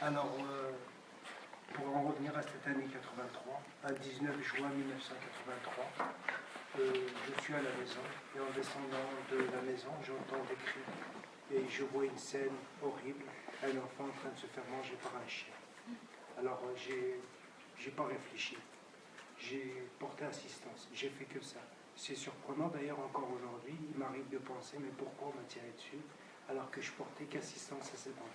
Alors, pour en revenir à cette année 83, à 19 juin 1983, je suis à la maison et en descendant de la maison, j'entends des cris et je vois une scène horrible, un enfant en train de se faire manger par un chien. Alors, j'ai pas réfléchi, j'ai porté assistance, j'ai fait que ça. C'est surprenant d'ailleurs encore aujourd'hui, il m'arrive de penser, mais pourquoi on m'a tiré dessus alors que je portais qu'assistance à cet enfant.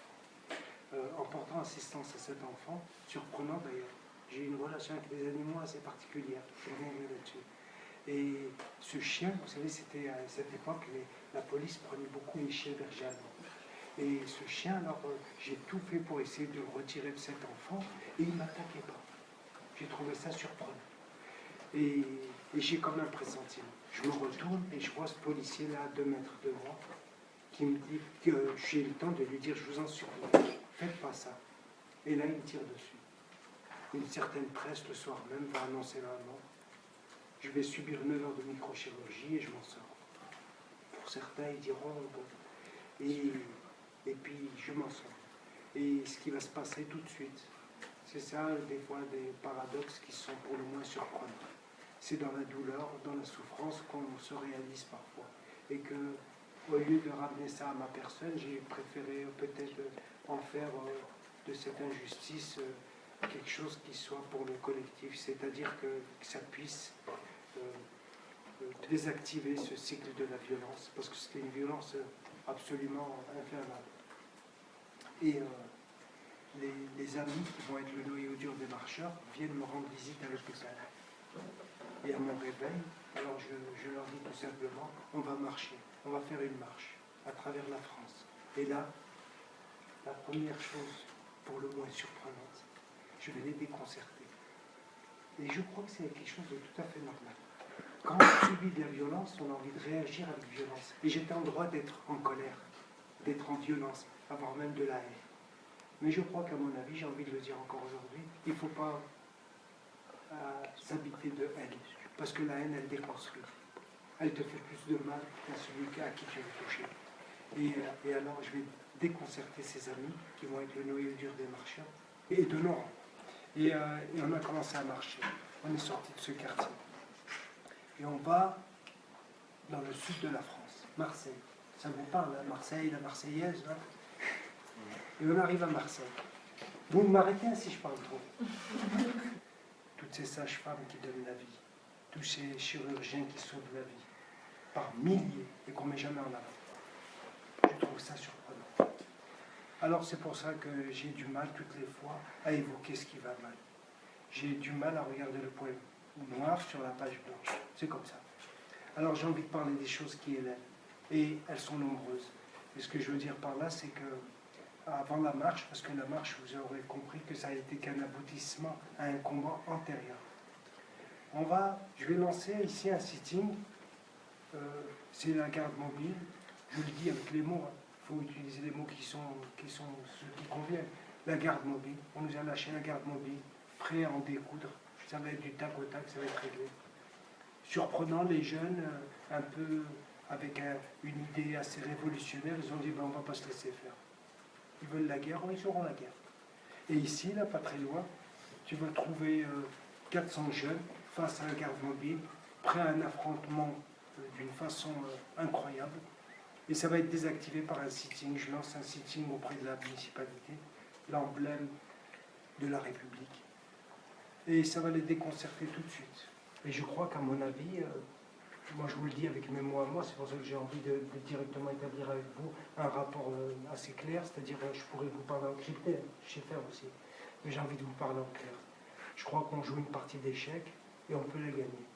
En portant assistance à cet enfant, surprenant d'ailleurs, j'ai une relation avec les animaux assez particulière, je reviendrai là-dessus. Et ce chien, vous savez, c'était à cette époque, la police prenait beaucoup les chiens bergers allemands. Et ce chien, alors j'ai tout fait pour essayer de le retirer de cet enfant, et il ne m'attaquait pas. J'ai trouvé ça surprenant. Et j'ai comme un pressentiment. Je me retourne et je vois ce policier-là à 2 mètres de moi, qui me dit que j'ai le temps de lui dire, je vous en supplie, faites pas ça. Et là, il me tire dessus. Une certaine presse, le soir même, va annoncer la mort. Je vais subir 9 heures de microchirurgie et je m'en sors. Pour certains, ils diront, bon. Et puis, je m'en sors. Et ce qui va se passer tout de suite, c'est ça, des fois, des paradoxes qui sont pour le moins surprenants. C'est dans la douleur, dans la souffrance qu'on se réalise parfois. Et que, au lieu de ramener ça à ma personne, j'ai préféré peut-être en faire de cette injustice quelque chose qui soit pour le collectif, c'est-à-dire que ça puisse désactiver ce cycle de la violence, parce que c'était une violence absolument infernale. Et les amis qui vont être le noyau dur des marcheurs viennent me rendre visite à l'hôpital. Et à mon réveil, alors je leur dis tout simplement, on va marcher, on va faire une marche à travers la France. Et là, la première chose, pour le moins surprenante, je vais les déconcerter. Et je crois que c'est quelque chose de tout à fait normal. Quand on subit de la violence, on a envie de réagir avec violence. Et j'étais en droit d'être en colère, d'être en violence, avoir même de la haine. Mais je crois qu'à mon avis, j'ai envie de le dire encore aujourd'hui, il ne faut pas s'habiter de haine. Parce que la haine, elle déconstruit. Elle te fait plus de mal qu'à celui à qui tu veux toucher. Et alors, je vais déconcerter ses amis, qui vont être le noyau dur des marcheurs, et de nos rangs. Et on a commencé à marcher. On est sorti de ce quartier. Et on va dans le sud de la France, Marseille. Ça vous parle, hein, Marseille, la Marseillaise, là. Et on arrive à Marseille. Vous m'arrêtez hein, si je parle trop. Toutes ces sages-femmes qui donnent la vie, tous ces chirurgiens qui sauvent la vie, par milliers, et qu'on ne met jamais en avant. Je trouve ça surprenant. Alors c'est pour ça que j'ai du mal toutes les fois à évoquer ce qui va mal. J'ai du mal à regarder le point noir sur la page blanche. C'est comme ça. Alors j'ai envie de parler des choses qui élèvent. Et elles sont nombreuses. Et ce que je veux dire par là, c'est que avant la marche, parce que la marche, vous aurez compris que ça a été qu'un aboutissement à un combat antérieur. Je vais lancer ici un sitting. C'est la garde mobile. Je vous le dis avec les mots. Il faut utiliser les mots qui sont ceux qui conviennent. La garde mobile. On nous a lâché la garde mobile, prêt à en découdre. Ça va être du tac au tac, ça va être réglé. Surprenant, les jeunes, un peu avec une idée assez révolutionnaire, ils ont dit ben, on ne va pas se laisser faire. Ils veulent la guerre, ils auront la guerre. Et ici, là, pas très loin, tu vas trouver 400 jeunes face à un garde mobile, prêts à un affrontement d'une façon incroyable. Et ça va être désactivé par un sitting. Je lance un sitting auprès de la municipalité, l'emblème de la République. Et ça va les déconcerter tout de suite. Et je crois qu'à mon avis, moi je vous le dis avec mes mots à moi, c'est pour ça que j'ai envie de directement établir avec vous un rapport assez clair, c'est-à-dire je pourrais vous parler en crypté, je sais faire aussi, mais j'ai envie de vous parler en clair. Je crois qu'on joue une partie d'échecs et on peut la gagner.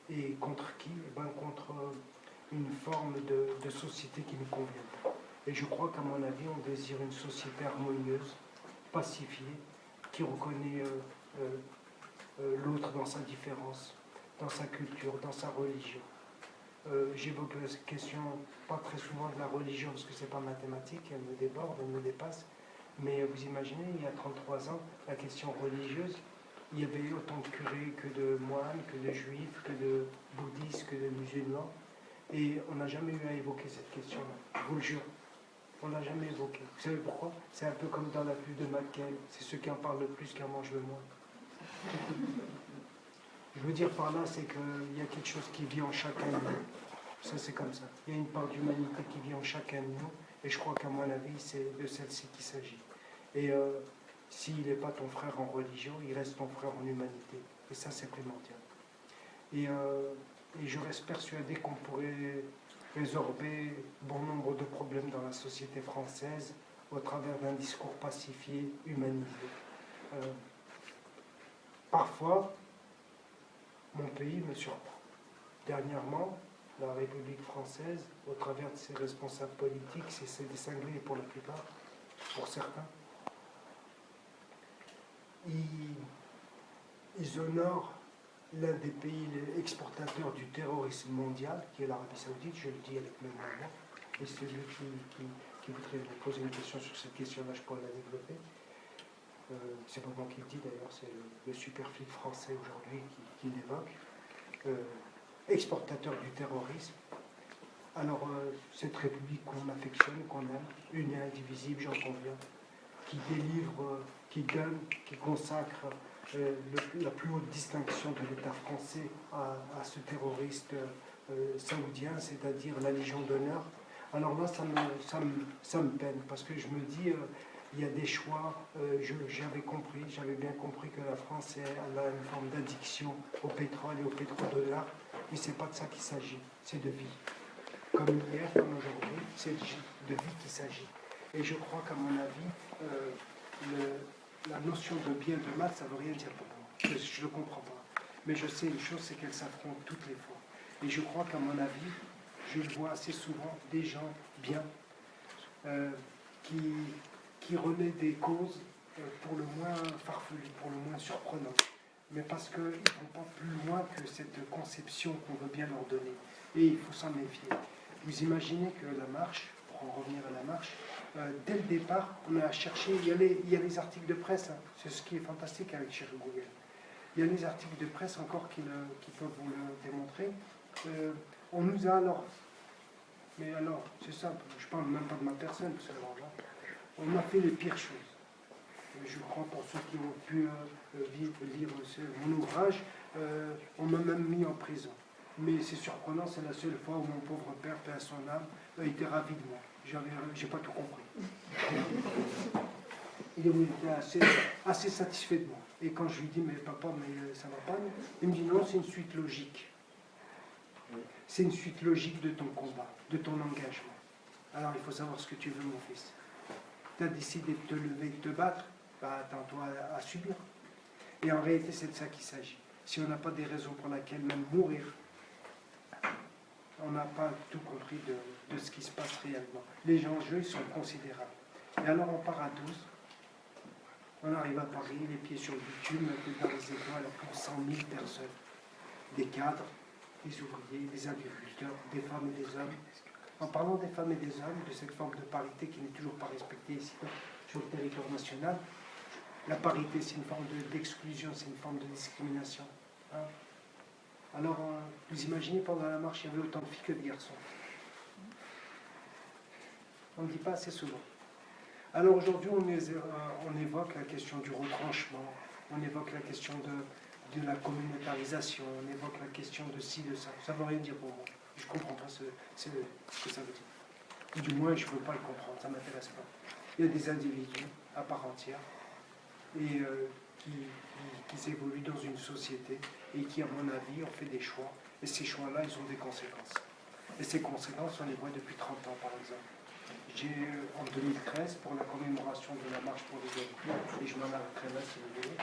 Et contre qui? Eh ben, contre une forme de société qui nous convient pas. Et je crois qu'à mon avis, on désire une société harmonieuse, pacifiée, qui reconnaît l'autre dans sa différence, dans sa culture, dans sa religion. J'évoque la question, pas très souvent de la religion, parce que c'est pas mathématique, elle me déborde, elle me dépasse, mais vous imaginez, il y a 33 ans, la question religieuse, il y avait autant de curés que de moines, que de juifs, que de bouddhistes, que de musulmans, et on n'a jamais eu à évoquer cette question-là, je vous le jure. On ne l'a jamais évoqué. Vous savez pourquoi? C'est un peu comme dans la pub de McCain. C'est ceux qui en parlent le plus qui en mangent le moins. Je veux dire par là, c'est qu'il y a quelque chose qui vit en chacun de nous. Ça, c'est comme ça. Il y a une part d'humanité qui vit en chacun de nous. Et je crois qu'à mon avis, c'est de celle-ci qu'il s'agit. Et s'il n'est pas ton frère en religion, il reste ton frère en humanité. Et ça, c'est primordial. Et je reste persuadé qu'on pourrait résorber bon nombre de problèmes dans la société française au travers d'un discours pacifié, humanisé. Parfois, mon pays me surprend. Dernièrement, la République française, au travers de ses responsables politiques, c'est des cinglés pour la plupart, pour certains, ils honorent l'un des pays exportateurs du terrorisme mondial, qui est l'Arabie Saoudite, je le dis avec mes mots, et celui qui voudrait me poser une question sur cette question-là, je pourrais la développer. C'est pas moi qui le dis d'ailleurs, c'est le super flic français aujourd'hui qui l'évoque. Exportateur du terrorisme. Alors, cette république qu'on affectionne, qu'on aime, une et indivisible, j'en conviens, qui délivre, qui donne, qui consacre la plus haute distinction de l'État français à ce terroriste saoudien, c'est-à-dire la Légion d'honneur. Alors là, ça me peine, parce que je me dis, il y a des choix, j'avais bien compris que la France elle a une forme d'addiction au pétrole et au pétrodollar, mais ce n'est pas de ça qu'il s'agit, c'est de vie. Comme hier, comme aujourd'hui, c'est de vie qu'il s'agit. Et je crois qu'à mon avis, la notion de bien et de mal, ça ne veut rien dire pour moi. Je ne le comprends pas. Mais je sais une chose, c'est qu'elles s'affrontent toutes les fois. Et je crois qu'à mon avis, je le vois assez souvent, des gens bien, qui relaient des causes pour le moins farfelues, pour le moins surprenantes. Mais parce qu'ils ne vont pas plus loin que cette conception qu'on veut bien leur donner. Et il faut s'en méfier. Vous imaginez que la marche, pour en revenir à la marche, dès le départ, on a cherché, il y a les articles de presse, hein, c'est ce qui est fantastique avec Chéri Google. Il y a les articles de presse encore qui peuvent vous le démontrer. On nous a alors, mais alors, c'est simple, je ne parle même pas de ma personne, vous savez, là, on m'a fait les pires choses. Je crois pour ceux qui ont pu lire mon ouvrage, on m'a même mis en prison. Mais c'est surprenant, c'est la seule fois où mon pauvre père, paix à son âme, était ravi de moi. J'ai pas tout compris. Il était assez satisfait de moi. Et quand je lui dis, mais papa, mais ça va pas, il me dit non, c'est une suite logique. C'est une suite logique de ton combat, de ton engagement. Alors il faut savoir ce que tu veux, mon fils. Tu as décidé de te lever, de te battre, bah, attends-toi à subir. Et en réalité, c'est de ça qu'il s'agit. Si on n'a pas des raisons pour lesquelles même mourir, on n'a pas tout compris de ce qui se passe réellement. Les enjeux, ils sont considérables. Et alors on part à 12, on arrive à Paris, les pieds sur le bitume, dans les étoiles, pour 100 000 personnes. Des cadres, des ouvriers, des agriculteurs, des femmes et des hommes. En parlant des femmes et des hommes, de cette forme de parité qui n'est toujours pas respectée ici sur le territoire national, la parité, c'est une forme d'exclusion, c'est une forme de discrimination. Hein. Alors, vous imaginez, pendant la marche, il y avait autant de filles que de garçons. On ne dit pas assez souvent. Alors aujourd'hui, on évoque la question du retranchement, on évoque la question de la communautarisation, on évoque la question de ci, de ça. Ça ne veut rien dire pour moi. Je ne comprends pas ce que ça veut dire. Du moins, je ne veux pas le comprendre, ça ne m'intéresse pas. Il y a des individus à part entière et qui évoluent dans une société et qui, à mon avis, ont fait des choix. Et ces choix-là, ils ont des conséquences. Et ces conséquences, on les voit depuis 30 ans, par exemple. J'ai, en 2013, pour la commémoration de la marche pour les hommes, et je m'en arrêterai là si vous voulez.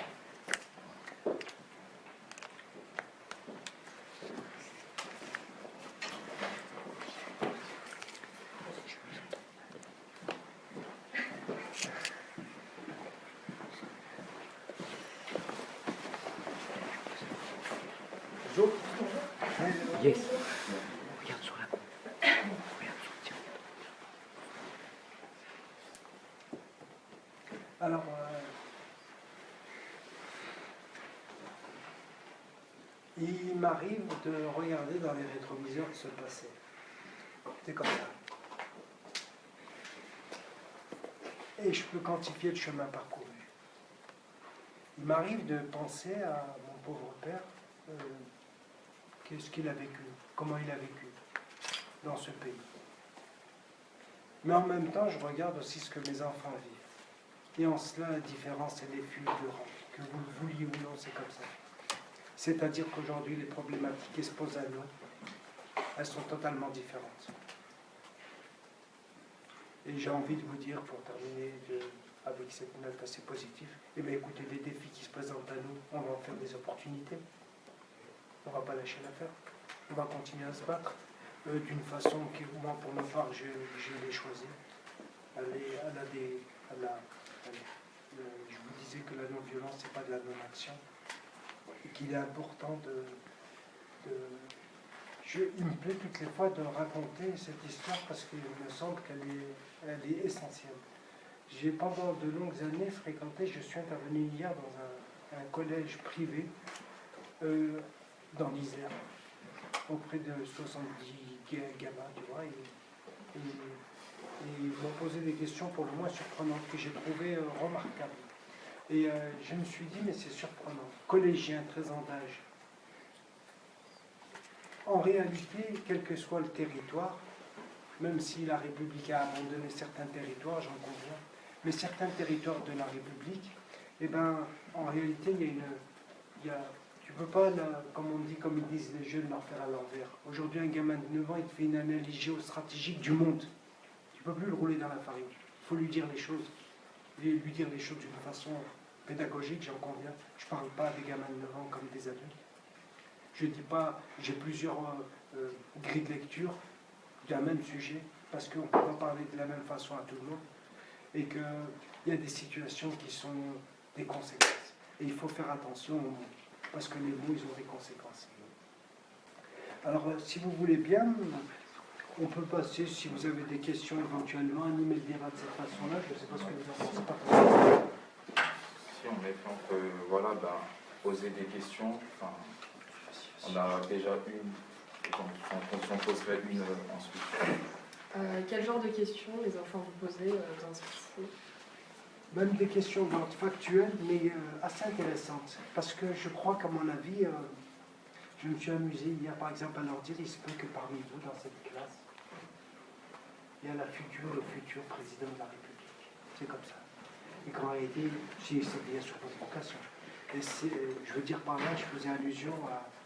Yes. Regarde sur la coupe. Regarde sur le Alors, il m'arrive de regarder dans les rétroviseurs de ce passé. C'est comme ça. et je peux quantifier le chemin parcouru. Il m'arrive de penser à mon pauvre père, qu'est-ce qu'il a vécu, comment il a vécu dans ce pays. Mais en même temps, je regarde aussi ce que mes enfants vivent. Et en cela, la différence, elle est fulgurante. Que vous le vouliez ou non, c'est comme ça. C'est-à-dire qu'aujourd'hui, les problématiques qui se posent à nous, elles sont totalement différentes. Et j'ai envie de vous dire, pour terminer avec cette note assez positive, eh bien écoutez, les défis qui se présentent à nous, on va en faire des opportunités. On ne va pas lâcher l'affaire. On va continuer à se battre d'une façon qui, moi, pour ma part, je l'ai choisi. Je vous disais que la non-violence, ce n'est pas de la non-action. Et qu'il est important il me plaît toutes les fois de raconter cette histoire parce qu'il me semble qu'elle est essentielle. J'ai pendant de longues années fréquenté, je suis intervenu hier dans un collège privé dans l'Isère, auprès de 70 gamins, tu vois, et ils m'ont posé des questions pour le moins surprenantes que j'ai trouvées remarquables. Et je me suis dit, mais c'est surprenant, collégien, 13 ans d'âge. En réalité, quel que soit le territoire, même si la République a abandonné certains territoires, j'en conviens, mais certains territoires de la République, eh ben, en réalité, tu ne peux pas, comme on dit, comme ils disent les jeunes, leur faire à l'envers. Aujourd'hui, un gamin de 9 ans, il te fait une analyse géostratégique du monde. Tu ne peux plus le rouler dans la farine. Il faut lui dire les choses. Et lui dire les choses d'une façon pédagogique, j'en conviens. Je ne parle pas des gamins de 9 ans comme des adultes. Je ne dis pas, j'ai plusieurs grilles de lecture d'un même sujet, parce qu'on ne peut pas parler de la même façon à tout le monde, et qu'il y a des situations qui sont des conséquences. Et il faut faire attention aux mots, parce que les mots, ils ont des conséquences. Alors, si vous voulez bien, on peut passer, si vous avez des questions éventuellement, animer le débat de cette façon-là. Je ne sais pas ce que vous en pensez. Si en effet, on peut poser des questions. Enfin, on a déjà une, on s'en poserait une ensuite. Quel genre de questions les enfants vous posez dans ce lycée? Même des questions d'ordre factuel, mais assez intéressantes. Parce que je crois qu'à mon avis, je me suis amusé hier, par exemple, à leur dire, il se peut que parmi vous, dans cette classe, il y a le futur président de la République. C'est comme ça. Et qu'en réalité, si c'est bien sur votre vocation. Et je veux dire par là, je faisais allusion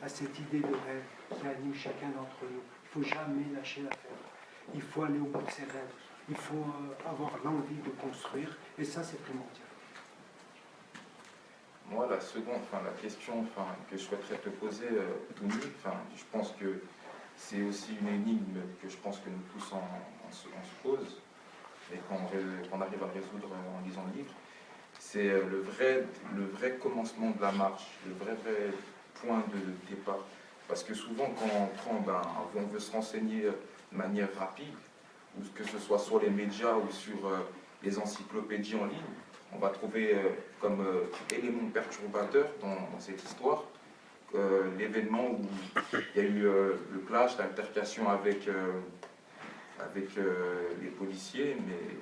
à cette idée de rêve qui anime chacun d'entre nous. Il ne faut jamais lâcher l'affaire. Il faut aller au bout de ses rêves. Il faut avoir l'envie de construire. Et ça, c'est primordial. Moi, la question que je souhaiterais te poser, Toumi, je pense que c'est aussi une énigme que je pense que nous tous on se pose et qu'on arrive à résoudre en lisant le livre. C'est le vrai commencement de la marche, le vrai point de départ. Parce que souvent, quand on veut se renseigner de manière rapide, ou que ce soit sur les médias ou sur les encyclopédies en ligne, on va trouver comme élément perturbateur dans cette histoire l'événement où il y a eu le clash, l'altercation avec les policiers, mais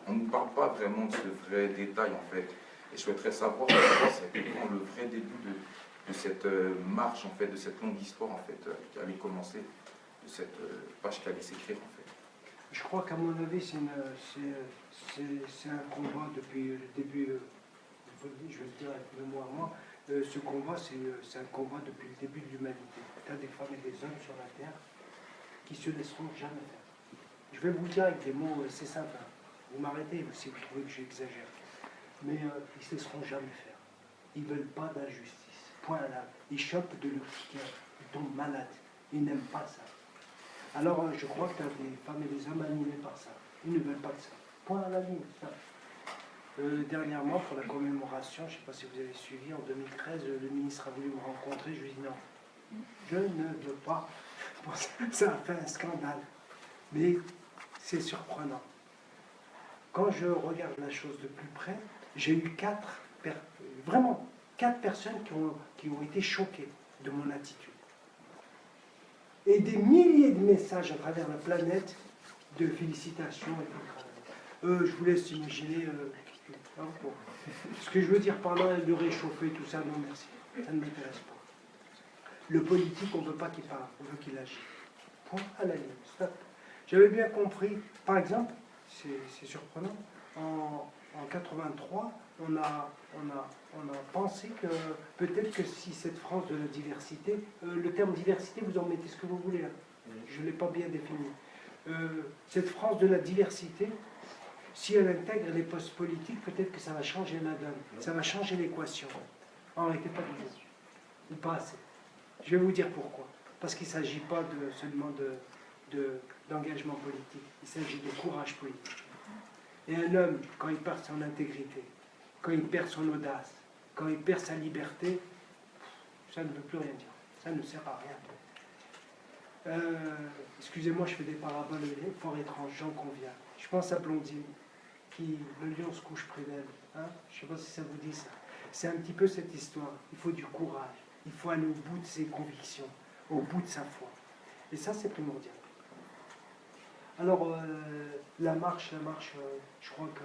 on ne nous parle pas vraiment de ce vrai détail en fait. Et je souhaiterais savoir c'est le vrai début de cette marche en fait, de cette longue histoire en fait, qui allait commencer, de cette page qui allait s'écrire en fait. Je crois qu'à mon avis, c'est un combat depuis le début, je vais le dire avec le mot à moi, ce combat, c'est un combat depuis le début de l'humanité. Il y a des femmes et des hommes sur la terre qui se laisseront jamais faire. Je vais vous le dire avec des mots, c'est simple. Vous m'arrêtez si vous trouvez que j'exagère. Mais ils ne se laisseront jamais faire. Ils ne veulent pas d'injustice. Point là. Ils chopent de l'urticaire. Ils tombent malades. Ils n'aiment pas ça. Alors je crois que tu as des femmes et des hommes animés par ça. Ils ne veulent pas de ça. Point à la ligne. Ça. Dernièrement, pour la commémoration, je ne sais pas si vous avez suivi, en 2013, le ministre a voulu me rencontrer. Je lui ai dit non. Je ne veux pas. Ça a fait un scandale. Mais c'est surprenant. Quand je regarde la chose de plus près, j'ai eu vraiment quatre personnes qui ont été choquées de mon attitude. Et des milliers de messages à travers la planète de félicitations et de Je vous laisse imaginer. Bon. Ce que je veux dire par là, de réchauffer, tout ça, non merci. Ça ne m'intéresse pas. Le politique, on ne veut pas qu'il parle, on veut qu'il agisse. Point à la ligne. Stop. J'avais bien compris, par exemple, c'est surprenant, en 83, on a pensé que peut-être que si cette France de la diversité, le terme diversité, vous en mettez ce que vous voulez, hein. Je ne l'ai pas bien défini. Cette France de la diversité, si elle intègre les postes politiques, peut-être que ça va changer la donne, ça va changer l'équation. En réalité, pas du tout. Ou pas assez. Je vais vous dire pourquoi. Parce qu'il ne s'agit pas seulement d'engagement politique, il s'agit de courage politique. Et un homme, quand il perd son intégrité, quand il perd son audace, quand il perd sa liberté, ça ne veut plus rien dire. Ça ne sert à rien. Excusez-moi, je fais des paraboles fort étranges, j'en conviens. Je pense à Blondine, qui, le lion se couche près d'elle. Hein, je ne sais pas si ça vous dit ça. C'est un petit peu cette histoire. Il faut du courage. Il faut aller au bout de ses convictions, au bout de sa foi. Et ça, c'est primordial. Alors, la marche, je crois que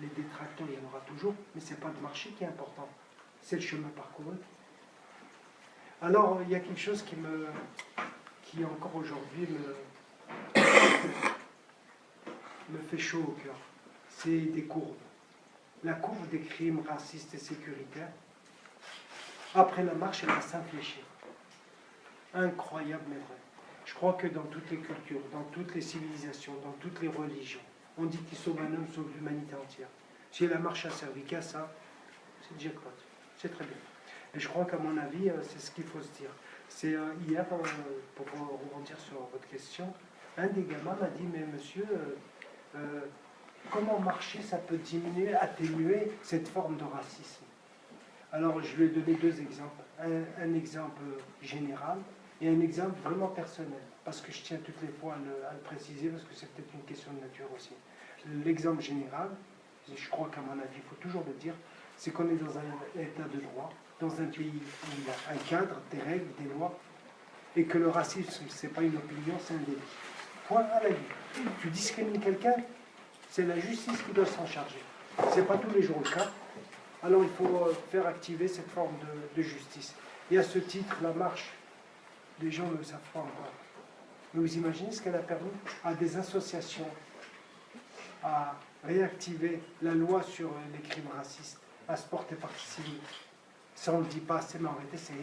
les détracteurs, il y en aura toujours, mais ce n'est pas le marché qui est important, c'est le chemin parcouru. Alors, il y a quelque chose qui encore aujourd'hui me fait chaud au cœur. C'est des courbes. La courbe des crimes racistes et sécuritaires. Après la marche, elle va s'infléchir. Incroyable mais vrai. Je crois que dans toutes les cultures, dans toutes les civilisations, dans toutes les religions, on dit qu'il sauve un homme, sauve l'humanité entière. Si la marche a servi qu'à ça, c'est le jackpot. C'est très bien. Et je crois qu'à mon avis, c'est ce qu'il faut se dire. C'est hier, pour rebondir sur votre question, un des gamins m'a dit, mais monsieur, comment marcher, ça peut diminuer, atténuer cette forme de racisme? Alors, je lui ai donné deux exemples. Un exemple général et un exemple vraiment personnel. Parce que je tiens toutes les fois à le préciser, parce que c'est peut-être une question de nature aussi. L'exemple général, je crois qu'à mon avis, il faut toujours le dire, c'est qu'on est dans un état de droit, dans un pays où il y a un cadre, des règles, des lois, et que le racisme, ce n'est pas une opinion, c'est un délit. Point à la vie. Tu discrimines quelqu'un, c'est la justice qui doit s'en charger. Ce n'est pas tous les jours le cas. Alors il faut faire activer cette forme de justice. Et à ce titre, la marche, les gens ne le savent pas encore. Mais vous imaginez ce qu'elle a permis à des associations à réactiver la loi sur les crimes racistes, à se porter partie civile. Ça, on ne le dit pas assez, mais en réalité, c'est